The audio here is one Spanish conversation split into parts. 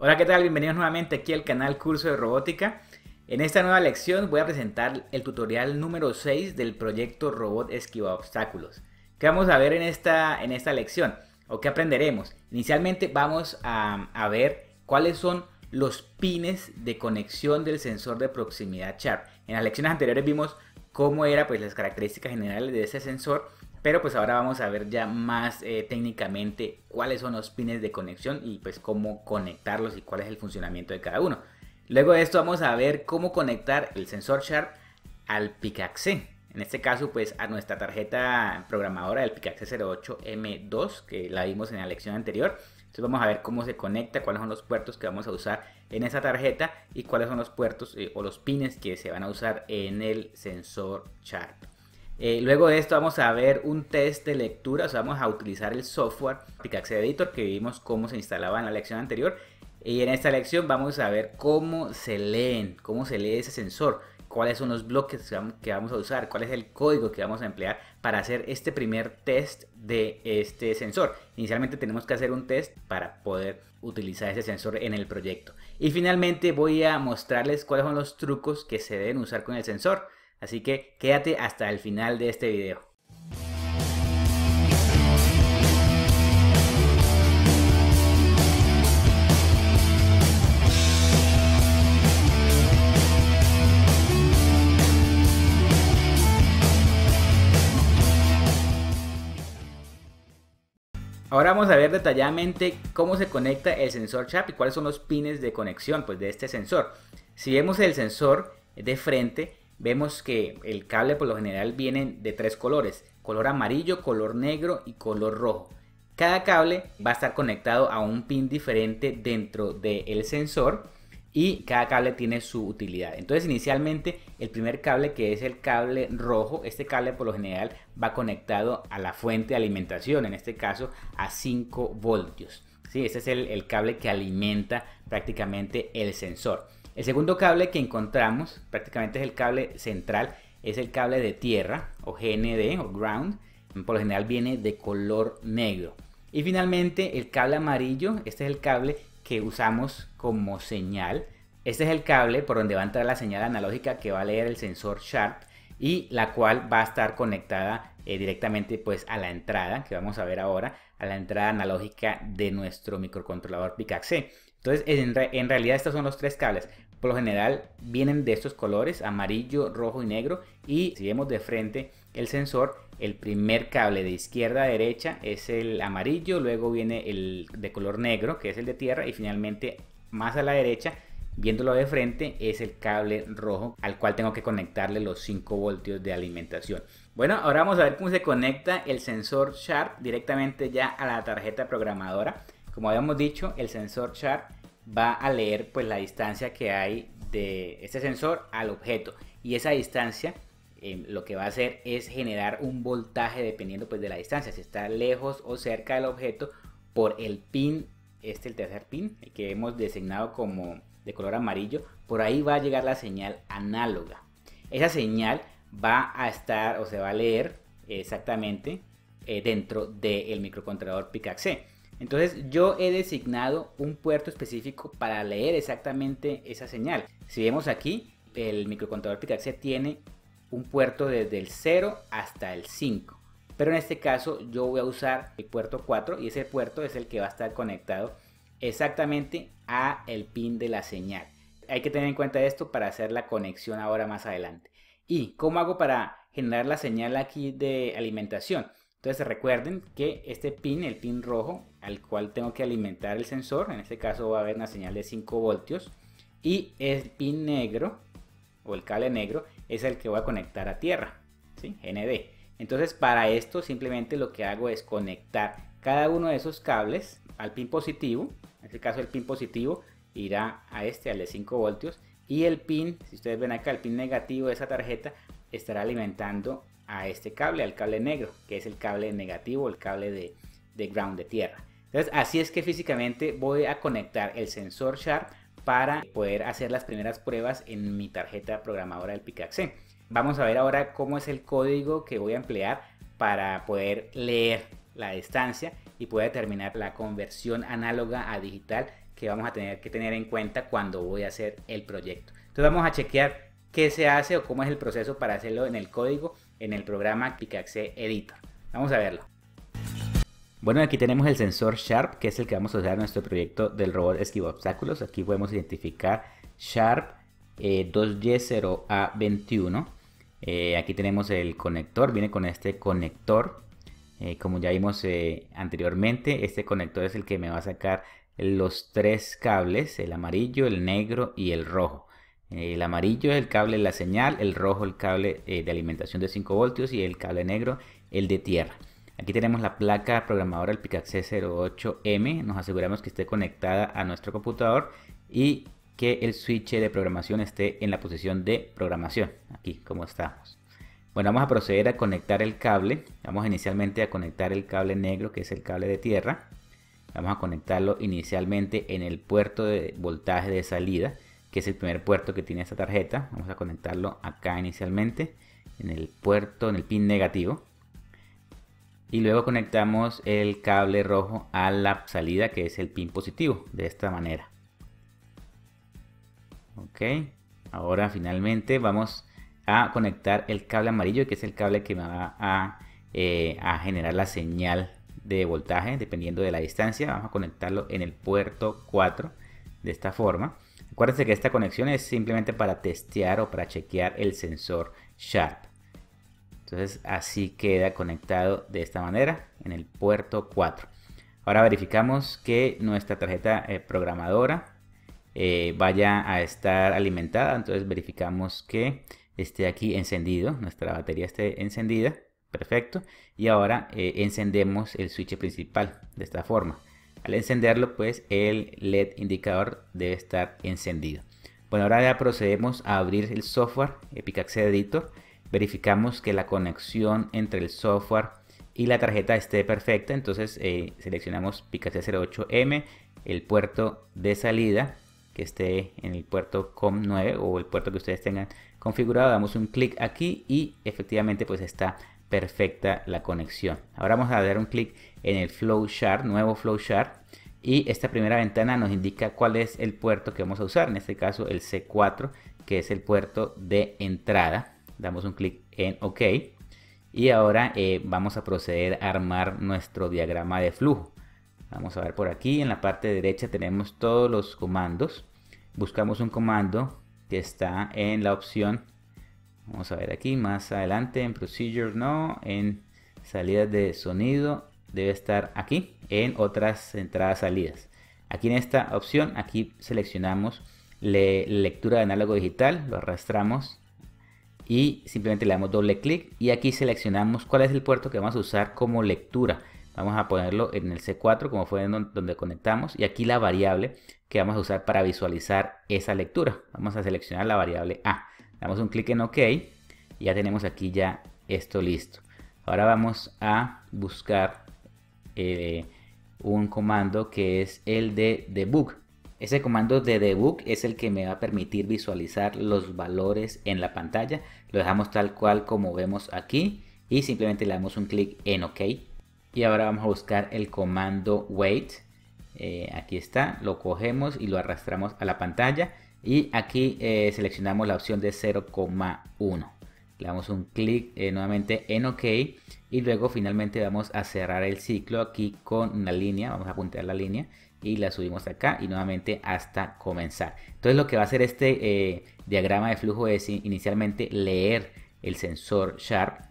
Hola, ¿qué tal? Bienvenidos nuevamente aquí al canal Curso de Robótica. En esta nueva lección voy a presentar el tutorial número 6 del proyecto Robot Esquiva Obstáculos. ¿Qué vamos a ver en esta lección? ¿O qué aprenderemos? Inicialmente vamos a ver cuáles son los pines de conexión del sensor de proximidad Sharp. En las lecciones anteriores vimos cómo eran pues, las características generales de ese sensor, pero pues ahora vamos a ver ya más técnicamente cuáles son los pines de conexión y pues cómo conectarlos y cuál es el funcionamiento de cada uno. Luego de esto vamos a ver cómo conectar el sensor Sharp al PICAXE. En este caso pues a nuestra tarjeta programadora del PICAXE 08M2 que la vimos en la lección anterior. Entonces vamos a ver cómo se conecta, cuáles son los puertos que vamos a usar en esa tarjeta y cuáles son los puertos o los pines que se van a usar en el sensor Sharp. Luego de esto vamos a ver un test de lectura, o sea, vamos a utilizar el software PICAXE Editor que vimos cómo se instalaba en la lección anterior. Y en esta lección vamos a ver cómo se lee ese sensor, cuáles son los bloques que vamos a usar, cuál es el código que vamos a emplear para hacer este primer test de este sensor. Inicialmente tenemos que hacer un test para poder utilizar ese sensor en el proyecto. Y finalmente voy a mostrarles cuáles son los trucos que se deben usar con el sensor. Así que quédate hasta el final de este video. Ahora vamos a ver detalladamente cómo se conecta el sensor Sharp y cuáles son los pines de conexión pues, de este sensor. Si vemos el sensor de frente, vemos que el cable por lo general viene de tres colores: color amarillo, color negro y color rojo. Cada cable va a estar conectado a un pin diferente dentro del sensor y cada cable tiene su utilidad. Entonces inicialmente el primer cable, que es el cable rojo, este cable por lo general va conectado a la fuente de alimentación, en este caso a 5 voltios. ¿Sí? Este es el cable que alimenta prácticamente el sensor. El segundo cable que encontramos prácticamente es el cable central, es el cable de tierra o GND o ground, por lo general viene de color negro. Y finalmente el cable amarillo, este es el cable que usamos como señal. Este es el cable por donde va a entrar la señal analógica que va a leer el sensor Sharp y la cual va a estar conectada directamente pues a la entrada, que vamos a ver ahora, a la entrada analógica de nuestro microcontrolador PICAXE. Entonces en realidad estos son los tres cables. Por lo general vienen de estos colores, amarillo, rojo y negro. Y si vemos de frente el sensor, el primer cable de izquierda a derecha es el amarillo, luego viene el de color negro, que es el de tierra, y finalmente más a la derecha, viéndolo de frente, es el cable rojo al cual tengo que conectarle los 5 voltios de alimentación. Bueno, ahora vamos a ver cómo se conecta el sensor Sharp directamente ya a la tarjeta programadora. Como habíamos dicho, el sensor Sharp va a leer pues la distancia que hay de este sensor al objeto, y esa distancia lo que va a hacer es generar un voltaje dependiendo pues de la distancia, si está lejos o cerca del objeto, por el pin, el tercer pin, el que hemos designado como de color amarillo. Por ahí va a llegar la señal análoga. Esa señal va a estar o se va a leer exactamente dentro del microcontrolador PICAXE. Entonces yo he designado un puerto específico para leer exactamente esa señal. Si vemos aquí, el microcontrolador PICAXE tiene un puerto desde el 0 hasta el 5. Pero en este caso yo voy a usar el puerto 4 y ese puerto es el que va a estar conectado exactamente a el pin de la señal. Hay que tener en cuenta esto para hacer la conexión ahora más adelante. ¿Y cómo hago para generar la señal aquí de alimentación? Entonces recuerden que este pin, el pin rojo, al cual tengo que alimentar el sensor, en este caso va a haber una señal de 5 voltios, y el pin negro, o el cable negro, es el que voy a conectar a tierra, ¿sí? GND. Entonces para esto simplemente lo que hago es conectar cada uno de esos cables al pin positivo. En este caso el pin positivo irá a al de 5 voltios, y el pin, si ustedes ven acá, el pin negativo de esa tarjeta estará alimentando a este cable, al cable negro, que es el cable negativo, el cable de ground, de tierra. Entonces así es que físicamente voy a conectar el sensor Sharp para poder hacer las primeras pruebas en mi tarjeta programadora del PICAXE. Vamos a ver ahora cómo es el código que voy a emplear para poder leer la distancia y poder determinar la conversión análoga a digital que vamos a tener que tener en cuenta cuando voy a hacer el proyecto. Entonces vamos a chequear qué se hace o cómo es el proceso para hacerlo en el código en el programa Picacse Editor. Vamos a verlo. Bueno, aquí tenemos el sensor Sharp, que es el que vamos a usar en nuestro proyecto del robot esquiva obstáculos. Aquí podemos identificar Sharp 2Y0A21. Aquí tenemos el conector, viene con este conector. Como ya vimos anteriormente, este conector es el que me va a sacar los tres cables, el amarillo, el negro y el rojo. El amarillo es el cable de la señal, el rojo el cable de alimentación de 5 voltios y el cable negro el de tierra. Aquí tenemos la placa programadora, el Picacse 08M. Nos aseguramos que esté conectada a nuestro computador y que el switch de programación esté en la posición de programación, aquí como estamos. Bueno, vamos a proceder a conectar el cable. Vamos inicialmente a conectar el cable negro, que es el cable de tierra. Vamos a conectarlo inicialmente en el puerto de voltaje de salida, que es el primer puerto que tiene esta tarjeta. Vamos a conectarlo acá inicialmente, en el puerto, en el pin negativo. Y luego conectamos el cable rojo a la salida, que es el pin positivo, de esta manera. Ok, ahora finalmente vamos a conectar el cable amarillo, que es el cable que me va a generar la señal de voltaje dependiendo de la distancia. Vamos a conectarlo en el puerto 4 de esta forma. Acuérdense que esta conexión es simplemente para testear o para chequear el sensor Sharp. Entonces así queda conectado de esta manera en el puerto 4. Ahora verificamos que nuestra tarjeta programadora vaya a estar alimentada. Entonces verificamos que esté aquí encendido, nuestra batería esté encendida. Perfecto. Y ahora encendemos el switch principal de esta forma. Al encenderlo, pues el LED indicador debe estar encendido. Bueno, ahora ya procedemos a abrir el software Picacse Editor. Verificamos que la conexión entre el software y la tarjeta esté perfecta. Entonces seleccionamos Picacse 08M, el puerto de salida que esté en el puerto COM9 o el puerto que ustedes tengan configurado. Damos un clic aquí y efectivamente pues está perfecta la conexión. Ahora vamos a dar un clic en el flowchart, nuevo flowchart, y esta primera ventana nos indica cuál es el puerto que vamos a usar, en este caso el C4, que es el puerto de entrada. Damos un clic en OK y ahora vamos a proceder a armar nuestro diagrama de flujo. Vamos a ver por aquí en la parte derecha tenemos todos los comandos. Buscamos un comando que está en la opción, vamos a ver aquí más adelante en Procedure, no, en salidas de sonido, debe estar aquí en otras entradas salidas. Aquí en esta opción, aquí seleccionamos lectura de análogo digital, lo arrastramos y simplemente le damos doble clic y aquí seleccionamos cuál es el puerto que vamos a usar como lectura. Vamos a ponerlo en el C4 como fue donde conectamos y aquí la variable que vamos a usar para visualizar esa lectura. Vamos a seleccionar la variable A. Damos un clic en OK y ya tenemos aquí ya esto listo. Ahora vamos a buscar un comando que es el de debug. Ese comando de debug es el que me va a permitir visualizar los valores en la pantalla. Lo dejamos tal cual como vemos aquí y simplemente le damos un clic en OK. Y ahora vamos a buscar el comando wait. Aquí está, lo cogemos y lo arrastramos a la pantalla. Y aquí seleccionamos la opción de 0,1. Le damos un clic nuevamente en OK. Y luego finalmente vamos a cerrar el ciclo aquí con una línea. Vamos a puntear la línea y la subimos acá y nuevamente hasta comenzar. Entonces lo que va a hacer este diagrama de flujo es inicialmente leer el sensor Sharp,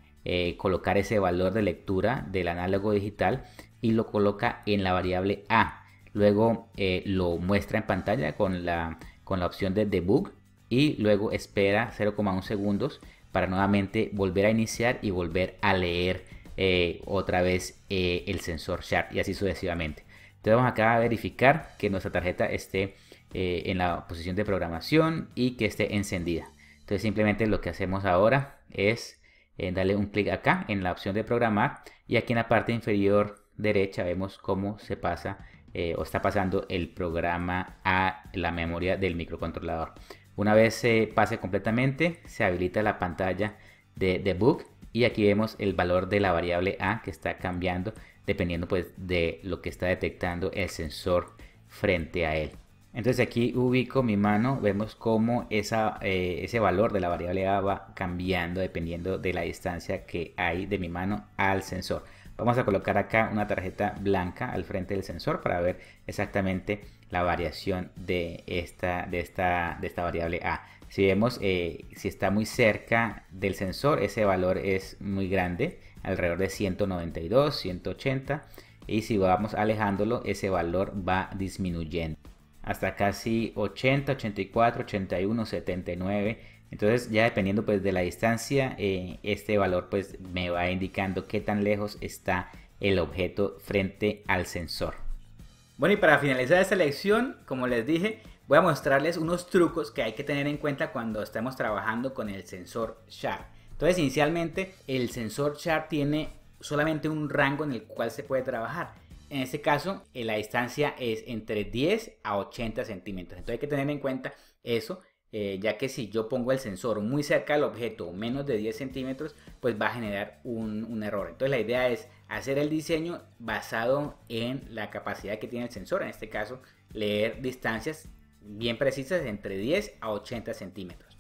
colocar ese valor de lectura del análogo digital y lo coloca en la variable A. Luego lo muestra en pantalla con la opción de debug y luego espera 0,1 segundos para nuevamente volver a iniciar y volver a leer otra vez el sensor Sharp y así sucesivamente. Entonces vamos acá a verificar que nuestra tarjeta esté en la posición de programación y que esté encendida. Entonces simplemente lo que hacemos ahora es darle un clic acá en la opción de programar y aquí en la parte inferior derecha vemos cómo se pasa o está pasando el programa a la memoria del microcontrolador. Una vez se pase completamente, se habilita la pantalla de debug y aquí vemos el valor de la variable A que está cambiando dependiendo pues de lo que está detectando el sensor frente a él. Entonces aquí ubico mi mano, vemos cómo ese valor de la variable A va cambiando dependiendo de la distancia que hay de mi mano al sensor. Vamos a colocar acá una tarjeta blanca al frente del sensor para ver exactamente la variación de esta variable A. Si vemos, si está muy cerca del sensor, ese valor es muy grande, alrededor de 192, 180. Y si vamos alejándolo, ese valor va disminuyendo hasta casi 80, 84, 81, 79. Entonces ya dependiendo pues de la distancia, este valor pues me va indicando qué tan lejos está el objeto frente al sensor. Bueno, y para finalizar esta lección, como les dije, voy a mostrarles unos trucos que hay que tener en cuenta cuando estamos trabajando con el sensor Sharp. Entonces inicialmente el sensor Sharp tiene solamente un rango en el cual se puede trabajar. En este caso, la distancia es entre 10 a 80 centímetros. Entonces hay que tener en cuenta eso, ya que si yo pongo el sensor muy cerca del objeto, menos de 10 centímetros, pues va a generar un error. Entonces la idea es hacer el diseño basado en la capacidad que tiene el sensor. En este caso, leer distancias bien precisas entre 10 a 80 centímetros.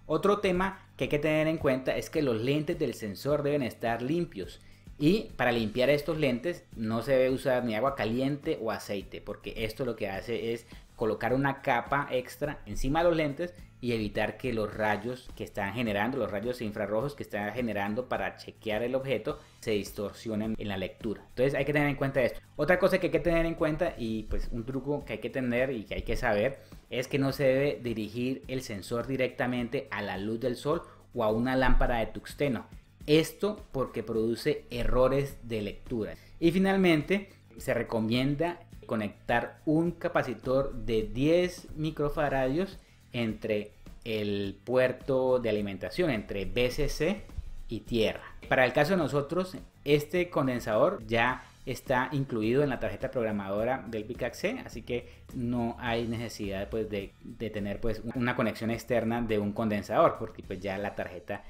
Otro tema que hay que tener en cuenta es que los lentes del sensor deben estar limpios. Y para limpiar estos lentes no se debe usar ni agua caliente o aceite, porque esto lo que hace es colocar una capa extra encima de los lentes y evitar que los rayos que están generando, los rayos infrarrojos que están generando para chequear el objeto, se distorsionen en la lectura. Entonces hay que tener en cuenta esto. Otra cosa que hay que tener en cuenta, y pues un truco que hay que tener y que hay que saber, es que no se debe dirigir el sensor directamente a la luz del sol o a una lámpara de tungsteno. Esto porque produce errores de lectura. Y finalmente se recomienda conectar un capacitor de 10 microfaradios entre el puerto de alimentación, entre BCC y tierra. Para el caso de nosotros, este condensador ya está incluido en la tarjeta programadora del PICAXE, así que no hay necesidad pues de tener pues una conexión externa de un condensador, porque pues ya la tarjeta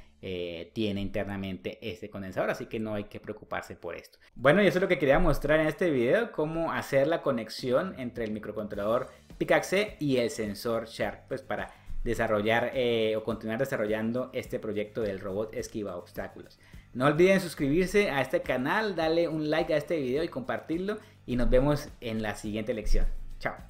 tiene internamente este condensador, así que no hay que preocuparse por esto. Bueno, y eso es lo que quería mostrar en este video, cómo hacer la conexión entre el microcontrolador PICAXE y el sensor Sharp, pues para desarrollar o continuar desarrollando este proyecto del robot esquiva obstáculos. No olviden suscribirse a este canal, darle un like a este video y compartirlo, y nos vemos en la siguiente lección. Chao.